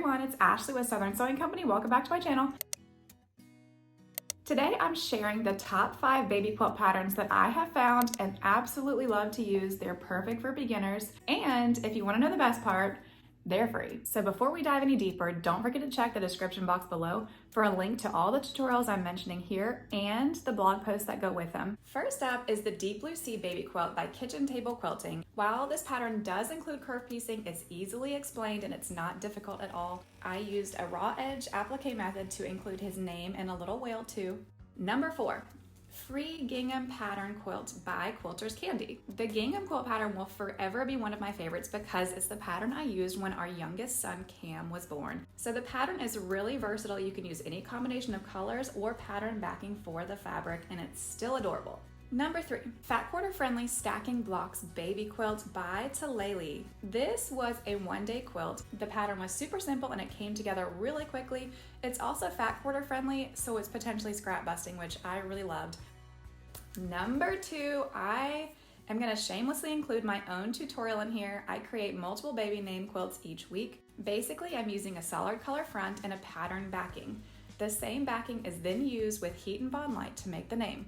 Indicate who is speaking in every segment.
Speaker 1: everyone, it's Ashley with Southern Sewing Company. Welcome back to my channel. Today I'm sharing the top 5 baby quilt patterns that I have found and absolutely love to use. They're perfect for beginners, and if you want to know the best part, they're free. So before we dive any deeper, don't forget to check the description box below for a link to all the tutorials I'm mentioning here and the blog posts that go with them. First up is the Deep Blue Sea Baby Quilt by Kitchen Table Quilting. While this pattern does include curve piecing, it's easily explained and it's not difficult at all. I used a raw edge applique method to include his name and a little whale too. Number 4. Free Gingham Pattern Quilt by Quilter's Candy. The Gingham quilt pattern will forever be one of my favorites because it's the pattern I used when our youngest son Cam was born. So the pattern is really versatile. You can use any combination of colors or pattern backing for the fabric, and it's still adorable. Number 3, Fat Quarter Friendly Stacking Blocks Baby Quilt by Talele. This was a one-day quilt. The pattern was super simple and it came together really quickly. It's also fat quarter friendly, so it's potentially scrap busting, which I really loved. Number 2, I am going to shamelessly include my own tutorial in here. I create multiple baby name quilts each week. Basically, I'm using a solid color front and a pattern backing. The same backing is then used with heat and bond light to make the name.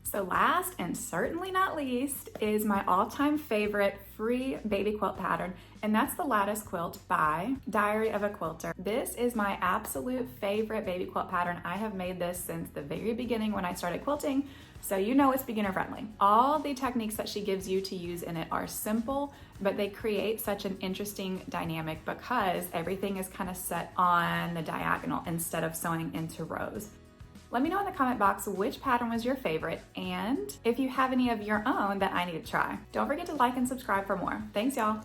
Speaker 1: So last and certainly not least is my all-time favorite free baby quilt pattern, and that's the Lattice Quilt by Diary of a Quilter. This is my absolute favorite baby quilt pattern. I have made this since the very beginning when I started quilting, so you know it's beginner friendly. All the techniques that she gives you to use in it are simple, but they create such an interesting dynamic because everything is kind of set on the diagonal instead of sewing into rows. Let me know in the comment box which pattern was your favorite and if you have any of your own that I need to try. Don't forget to like and subscribe for more. Thanks, y'all.